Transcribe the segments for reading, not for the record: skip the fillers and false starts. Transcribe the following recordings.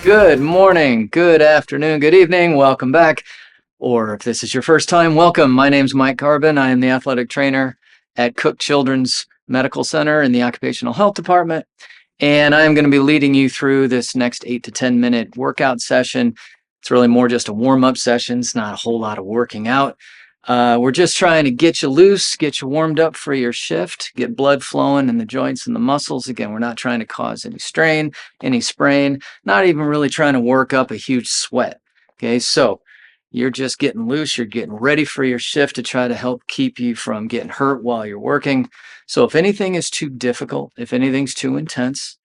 Good morning, good afternoon, good evening. Welcome back. Or if this is your first time, welcome. My name's Mike Carbon. I am the athletic trainer at Cook Children's Medical Center in the Occupational Health Department. And I'm going to be leading you through this next 8 to 10 minute workout session. It's really more just a warm-up session. It's not a whole lot of working out. We're just trying to get you loose, get you warmed up for your shift, get blood flowing in the joints and the muscles. Again, we're not trying to cause any strain, any sprain, not even really trying to work up a huge sweat. Okay, so you're just getting loose, you're getting ready for your shift to try to help keep you from getting hurt while you're working. So if anything is too difficult, if anything's too intense,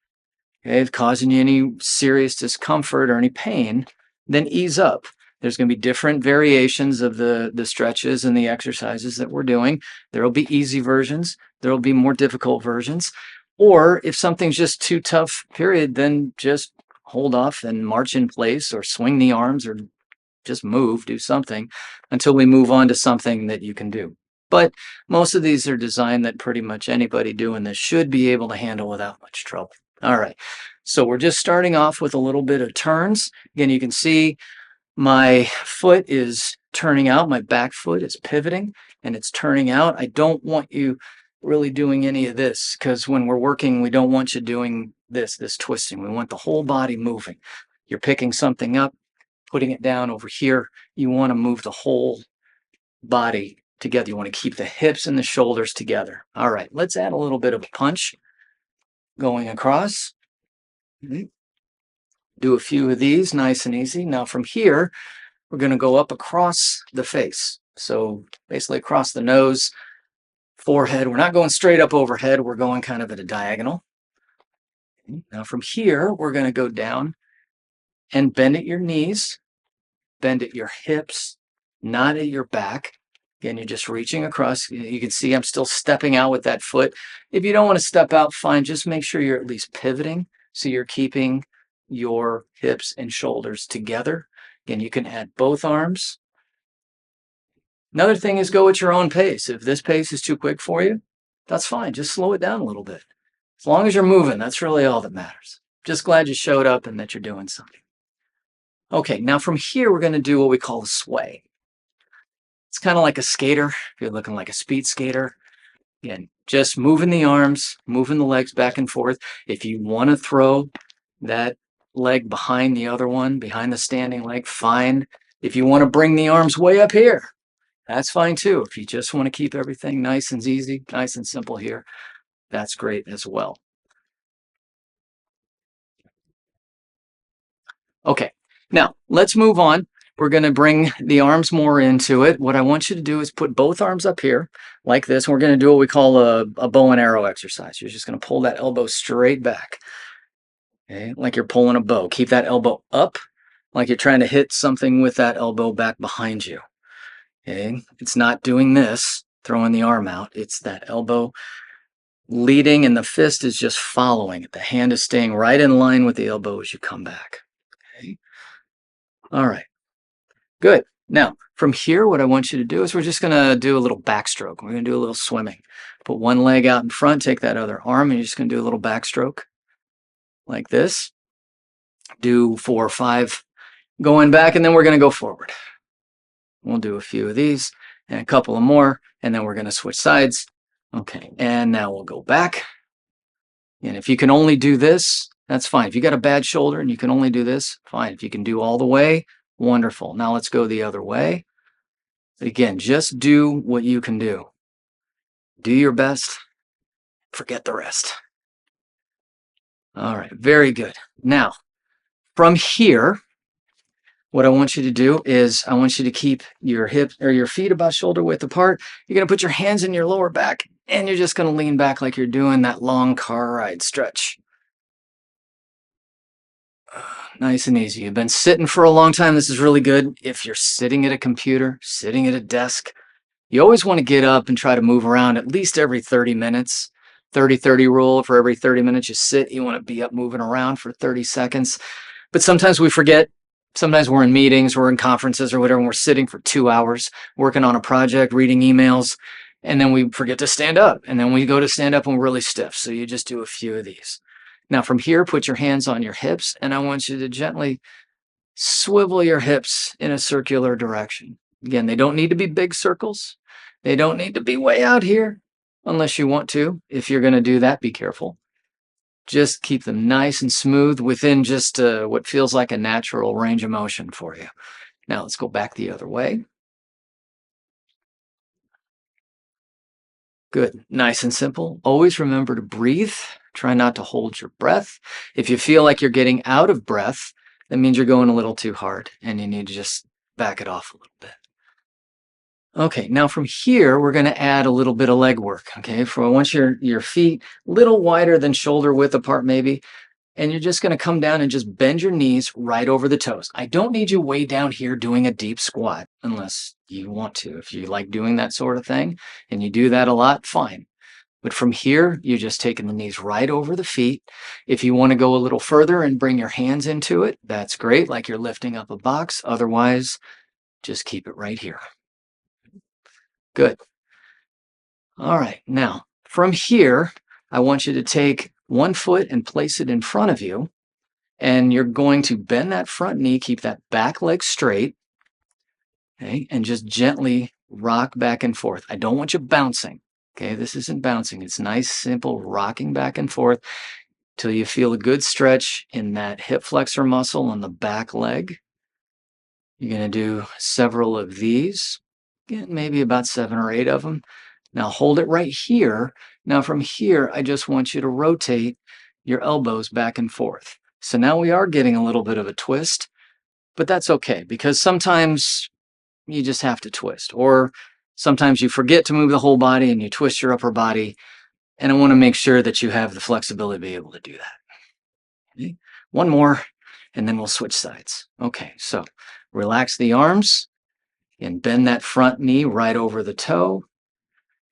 okay, if causing you any serious discomfort or any pain, then ease up. There's going to be different variations of the stretches and the exercises that we're doing. There will be easy versions. There will be more difficult versions. Or if something's just too tough, period, then just hold off and march in place or swing the arms or just move, do something until we move on to something that you can do. But most of these are designed that pretty much anybody doing this should be able to handle without much trouble. All right. So we're just starting off with a little bit of turns. Again, you can see my foot is turning out, my back foot is pivoting and it's turning out. I don't want you really doing any of this because when we're working, we don't want you doing this twisting. We want the whole body moving. You're picking something up, putting it down over here. You want to move the whole body together. You want to keep the hips and the shoulders together. All right, let's add a little bit of a punch going across. Do a few of these, nice and easy. Now from here, we're going to go up across the face. So basically across the nose, forehead. We're not going straight up overhead. We're going kind of at a diagonal. Now from here, we're going to go down and bend at your knees, bend at your hips, not at your back. Again, you're just reaching across. You can see I'm still stepping out with that foot. If you don't want to step out, fine. Just make sure you're at least pivoting so you're keeping your hips and shoulders together. Again, you can add both arms. Another thing is go at your own pace. If this pace is too quick for you, that's fine. Just slow it down a little bit. As long as you're moving, that's really all that matters. Just glad you showed up and that you're doing something. Okay, now from here, we're going to do what we call a sway. It's kind of like a skater. If you're looking like a speed skater, again, just moving the arms, moving the legs back and forth. If you want to throw that leg behind the other one, behind the standing leg, fine. If you want to bring the arms way up here, that's fine too. If you just want to keep everything nice and easy, nice and simple here, that's great as well. Okay, now let's move on. We're going to bring the arms more into it. What I want you to do is put both arms up here like this. We're going to do what we call a bow and arrow exercise. You're just going to pull that elbow straight back. Okay, like you're pulling a bow. Keep that elbow up, like you're trying to hit something with that elbow back behind you. Okay, it's not doing this, throwing the arm out. It's that elbow leading and the fist is just following it. The hand is staying right in line with the elbow as you come back. Okay, all right, good. Now, from here, what I want you to do is we're just going to do a little backstroke. We're going to do a little swimming. Put one leg out in front, take that other arm, and you're just going to do a little backstroke. Like this. Do 4 or 5 going back, and then we're going to go forward. We'll do a few of these and a couple of more, and then we're going to switch sides. Okay, and now we'll go back. And if you can only do this, that's fine. If you got a bad shoulder and you can only do this, fine. If you can do all the way, wonderful. Now let's go the other way. Again, just do what you can do. Do your best. Forget the rest. All right, very good. Now, from here, what I want you to do is I want you to keep your hip or your feet about shoulder width apart. You're going to put your hands in your lower back, and you're just going to lean back like you're doing that long car ride stretch. Nice and easy. You've been sitting for a long time. This is really good. If you're sitting at a computer, sitting at a desk, you always want to get up and try to move around at least every 30 minutes. 30-30 rule. For every 30 minutes you sit, you want to be up moving around for 30 seconds. But sometimes we forget. Sometimes we're in meetings, we're in conferences or whatever, and we're sitting for 2 hours working on a project, reading emails, and then we forget to stand up. And then we go to stand up and we're really stiff. So you just do a few of these. Now from here, put your hands on your hips, and I want you to gently swivel your hips in a circular direction. Again, they don't need to be big circles. They don't need to be way out here unless you want to. If you're going to do that, be careful. Just keep them nice and smooth within just what feels like a natural range of motion for you. Now let's go back the other way. Good. Nice and simple. Always remember to breathe. Try not to hold your breath. If you feel like you're getting out of breath, that means you're going a little too hard and you need to just back it off a little bit. Okay, now from here, we're going to add a little bit of leg work. Okay, for once your feet a little wider than shoulder width apart maybe, and you're just going to come down and just bend your knees right over the toes. I don't need you way down here doing a deep squat unless you want to. If you like doing that sort of thing and you do that a lot, fine. But from here, you're just taking the knees right over the feet. If you want to go a little further and bring your hands into it, that's great, like you're lifting up a box. Otherwise, just keep it right here. Good. All right, now from here, I want you to take one foot and place it in front of you, and you're going to bend that front knee, keep that back leg straight, okay, and just gently rock back and forth. I don't want you bouncing, okay? This isn't bouncing. It's nice, simple rocking back and forth till you feel a good stretch in that hip flexor muscle on the back leg. You're going to do several of these, maybe about 7 or 8 of them. Now hold it right here. Now from here, I just want you to rotate your elbows back and forth. So now we are getting a little bit of a twist, but that's okay because sometimes you just have to twist, or sometimes you forget to move the whole body and you twist your upper body. And I want to make sure that you have the flexibility to be able to do that. Okay. One more, and then we'll switch sides. Okay, so relax the arms and bend that front knee right over the toe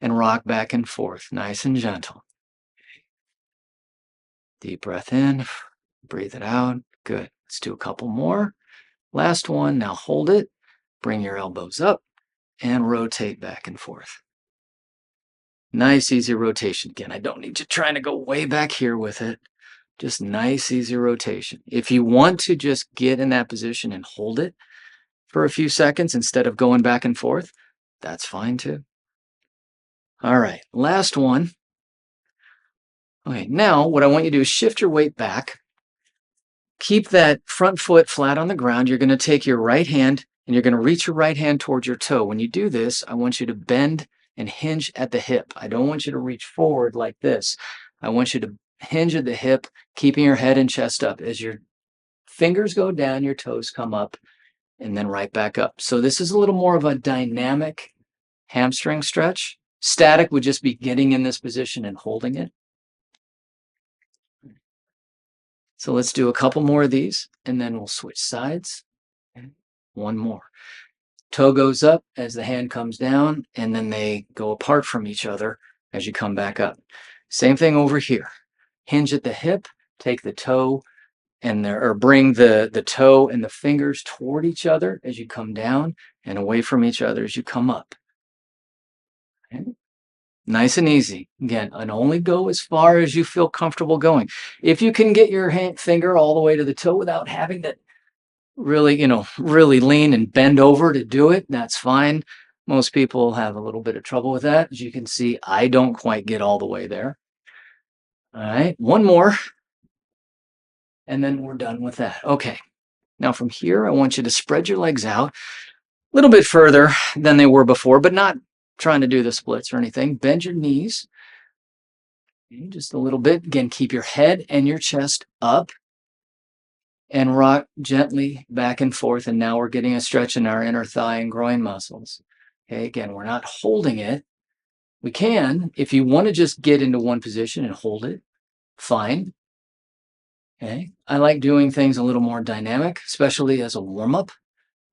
and rock back and forth, nice and gentle. Deep breath in, breathe it out. Good. Let's do a couple more. Last one. Now hold it. Bring your elbows up and rotate back and forth. Nice, easy rotation. Again, I don't need you trying to go way back here with it. Just nice, easy rotation. If you want to just get in that position and hold it for a few seconds instead of going back and forth, that's fine too. All right, last one. Okay, now what I want you to do is shift your weight back. Keep that front foot flat on the ground. You're going to take your right hand and you're going to reach your right hand towards your toe. When you do this, I want you to bend and hinge at the hip. I don't want you to reach forward like this. I want you to hinge at the hip, keeping your head and chest up. As your fingers go down, your toes come up and then right back up. So this is a little more of a dynamic hamstring stretch. Static would just be getting in this position and holding it. So let's do a couple more of these and then we'll switch sides. One more. Toe goes up as the hand comes down, and then they go apart from each other as you come back up. Same thing over here. Hinge at the hip, take the toe and bring the toe and the fingers toward each other as you come down and away from each other as you come up. Okay. Nice and easy. Again, and only go as far as you feel comfortable going. If you can get your finger all the way to the toe without having to really lean and bend over to do it, that's fine. Most people have a little bit of trouble with that. As you can see, I don't quite get all the way there. All right, one more. And then we're done with that. Okay, now from here, I want you to spread your legs out a little bit further than they were before, but not trying to do the splits or anything. Bend your knees just a little bit. Again, keep your head and your chest up and rock gently back and forth. And now we're getting a stretch in our inner thigh and groin muscles. Okay, again, we're not holding it. We can, if you want to just get into one position and hold it, fine. Okay, I like doing things a little more dynamic, especially as a warm-up.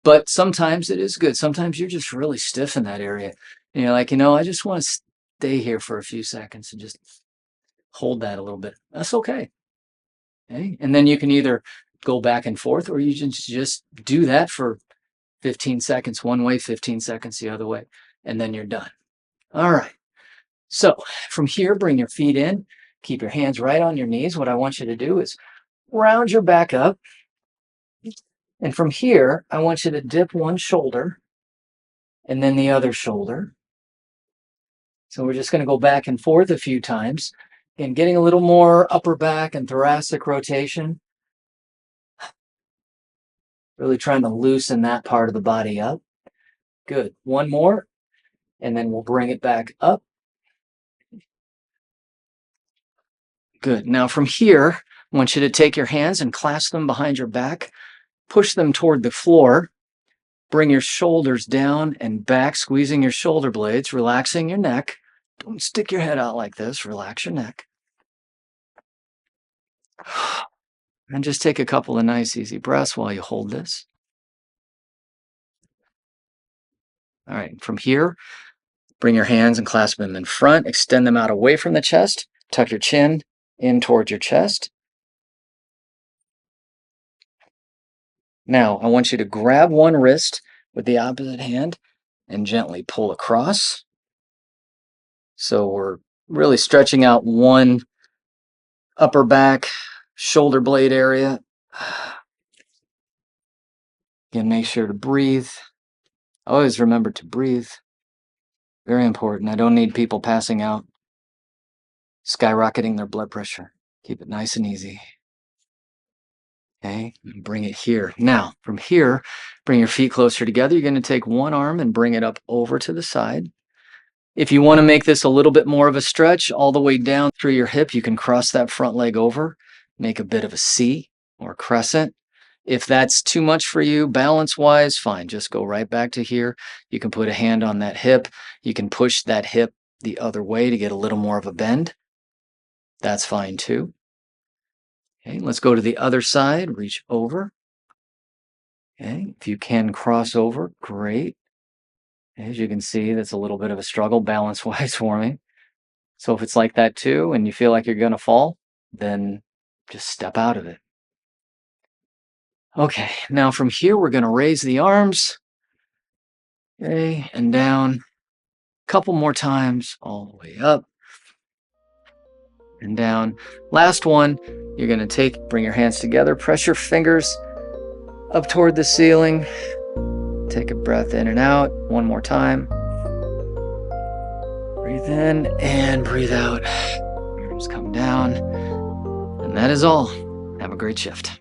But sometimes it is good. Sometimes you're just really stiff in that area. And you're like, I just want to stay here for a few seconds and just hold that a little bit. That's okay. Okay. And then you can either go back and forth, or you can just do that for 15 seconds one way, 15 seconds the other way, and then you're done. All right. So from here, bring your feet in. Keep your hands right on your knees. What I want you to do is round your back up. And from here, I want you to dip one shoulder and then the other shoulder. So we're just going to go back and forth a few times and getting a little more upper back and thoracic rotation. Really trying to loosen that part of the body up. Good. One more, and then we'll bring it back up. Good. Now from here, I want you to take your hands and clasp them behind your back. Push them toward the floor. Bring your shoulders down and back, squeezing your shoulder blades, relaxing your neck. Don't stick your head out like this. Relax your neck. And just take a couple of nice, easy breaths while you hold this. All right, from here, bring your hands and clasp them in front. Extend them out away from the chest. Tuck your chin in towards your chest. Now, I want you to grab one wrist with the opposite hand and gently pull across. So we're really stretching out one upper back, shoulder blade area. Again, make sure to breathe. Always remember to breathe. Very important. I don't need people passing out, skyrocketing their blood pressure. Keep it nice and easy. Okay, and bring it here. Now, from here, bring your feet closer together. You're going to take one arm and bring it up over to the side. If you want to make this a little bit more of a stretch all the way down through your hip, you can cross that front leg over, make a bit of a C or crescent. If that's too much for you, balance-wise, fine. Just go right back to here. You can put a hand on that hip. You can push that hip the other way to get a little more of a bend. That's fine too. Okay, let's go to the other side. Reach over. Okay, if you can cross over, great. As you can see, that's a little bit of a struggle balance-wise for me. So if it's like that too, and you feel like you're going to fall, then just step out of it. Okay, now from here, we're going to raise the arms. Okay, and down. A couple more times, all the way up and down. Last one, you're going to bring your hands together, press your fingers up toward the ceiling. Take a breath in and out. One more time. Breathe in and breathe out. Arms come down. And that is all. Have a great shift.